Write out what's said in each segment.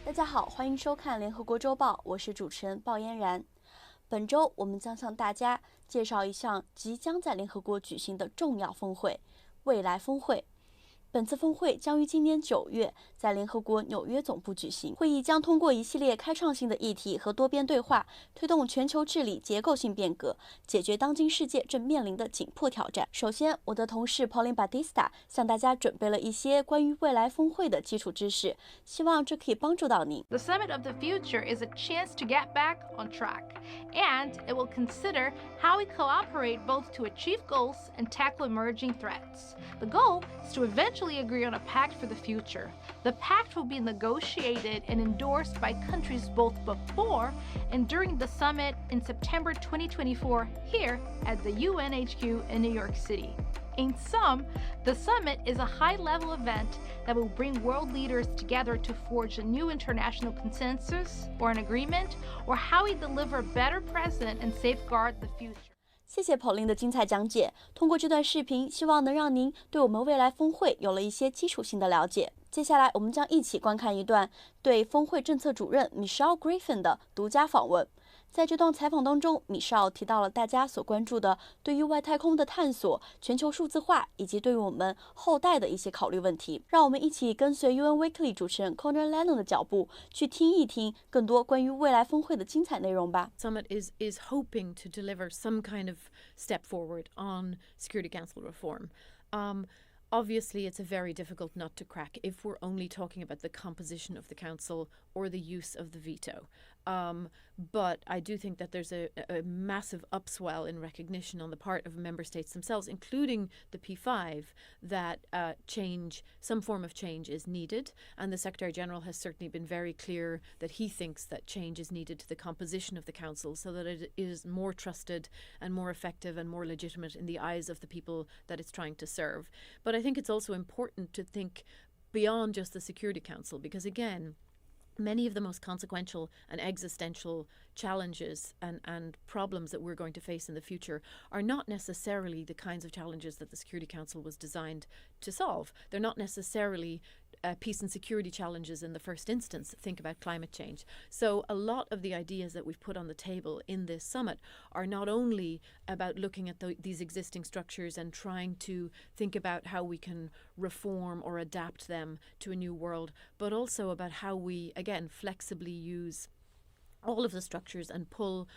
大家好，欢迎收看联合国周报，我是主持人鲍嫣然。本周我们将向大家介绍一项即将在联合国举行的重要峰会——未来峰会。本次峰会将于今年9月在联合国纽约总部举行。会议将通过一系列开创性的议题和多边对话，推动全球治理结构性变革，解决当今世界正面临的紧迫挑战。首先，我的同事 Pauline Batista 向大家准备了一些关于未来峰会的基础知识，希望这可以帮助到您。 The Summit of the Future is a chance to get back on track, and it will consider how we cooperate both to achieve goals and tackle emerging threats. The goal is to eventually agree on a pact for the future. The pact will be negotiated and endorsed by countries both before and during the summit in September 2024 here at the UNHQ in New York City. In sum, the summit is a high-level event that will bring world leaders together to forge a new international consensus or an agreement, or how we deliver a better present and safeguard the future. 谢谢 Pauline 的精彩讲解。通过这段视频，希望能让您对我们未来峰会有了一些基础性的了解。接下来，我们将一起观看一段对峰会政策主任 Michele Griffin 的独家访问。在这段采访当中， Michele 提到了大家所关注的对于外太空的探索、全球数字化以及对于我们后代的一些考虑问题。让我们一起跟随 UN Weekly 主持人 Conor Lennon 的脚步，去听一听更多关于未来峰会的精彩内容吧。Summit is hoping to deliver some kind of step forward on Security Council reform. Obviously, it's a very difficult nut to crack if we're only talking about the composition of the council or the use of the veto. But I do think that there's a massive upswell in recognition on the part of member states themselves, including the P5, that some form of change is needed. And the Secretary-General has certainly been very clear that he thinks that change is needed to the composition of the council so that it is more trusted and more effective and more legitimate in the eyes of the people that it's trying to serve. But I think it's also important to think beyond just the Security Council, because again, many of the most consequential and existential challenges and problems that we're going to face in the future are not necessarily the kinds of challenges that the Security Council was designed to solve. They're not necessarily peace and security challenges in the first instance. Think about climate change. So a lot of the ideas that we've put on the table in this summit are not only about looking at these existing structures and trying to think about how we can reform or adapt them to a new world, but also about how we, again, flexibly use all of the structures and pull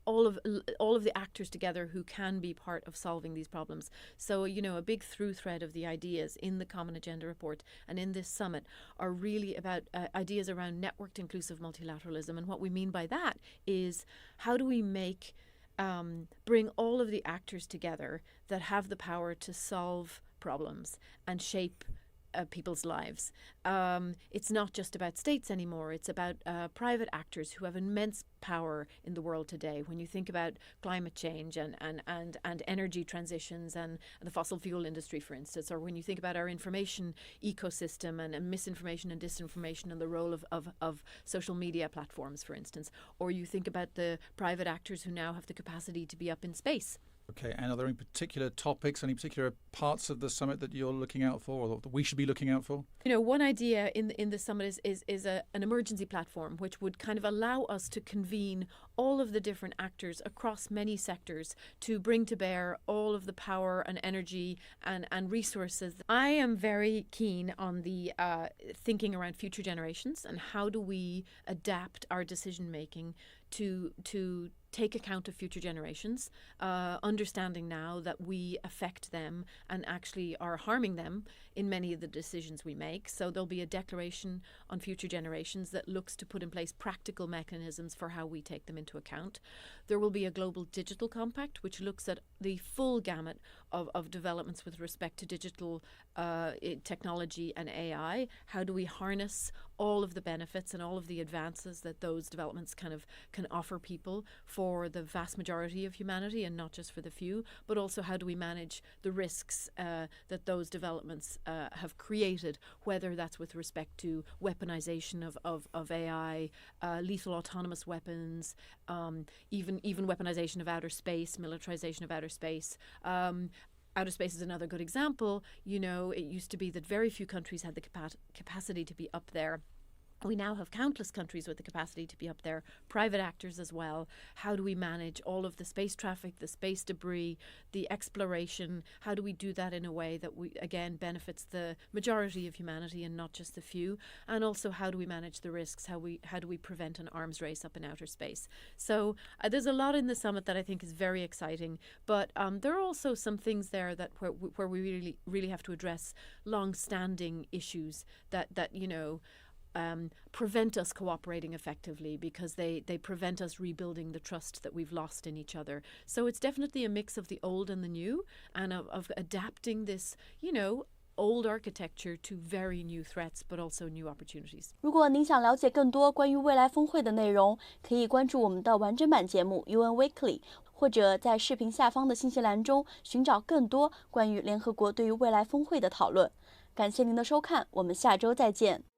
all of the actors together who can be part of solving these problems. So, a big through thread of the ideas in the Common Agenda Report and in this summit are really about ideas around networked inclusive multilateralism. And what we mean by that is, how do we bring all of the actors together that have the power to solve problems and shape people's lives. It's not just about states anymore. It's about private actors who have immense power in the world today. When you think about climate change and energy transitions and the fossil fuel industry, for instance, or when you think about our information ecosystem and misinformation and disinformation and the role of social media platforms, for instance, or you think about the private actors who now have the capacity to be up in space. Okay, and are there any particular topics, any particular parts of the summit that you're looking out for, or that we should be looking out for? One idea in the summit is an emergency platform, which would kind of allow us to convene all of the different actors across many sectors to bring to bear all of the power and energy and resources. I am very keen on the thinking around future generations and how do we adapt our decision making to take account of future generations, understanding now that we affect them and actually are harming them in many of the decisions we make. So there'll be a declaration on future generations that looks to put in place practical mechanisms for how we take them into account. There will be a global digital compact, which looks at the full gamut of developments with respect to digital technology and AI. How do we harness all of the benefits and all of the advances that those developments can offer people for the vast majority of humanity and not just for the few, but also how do we manage the risks that those developments have created, whether that's with respect to weaponization of AI, lethal autonomous weapons, even weaponization of outer space, militarization of outer space, outer space is another good example. It used to be that very few countries had the capacity to be up there. We now have countless countries with the capacity to be up there, private actors as well. How do we manage all of the space traffic, the space debris, the exploration? How do we do that in a way that again benefits the majority of humanity and not just the few? And also, how do we manage the risks? How do we prevent an arms race up in outer space? So there's a lot in the summit that I think is very exciting, but there are also some things there that where we really have to address long-standing issues that prevent us cooperating effectively, because they prevent us rebuilding the trust that we've lost in each other. So it's definitely a mix of the old and the new, and of adapting this, old architecture to very new threats, but also new opportunities. 如果您想了解更多关于未来峰会的内容，可以关注我们的完整版节目 UN Weekly， 或者在视频下方的信息栏中寻找更多关于联合国对于未来峰会的讨论。感谢您的收看，我们下周再见。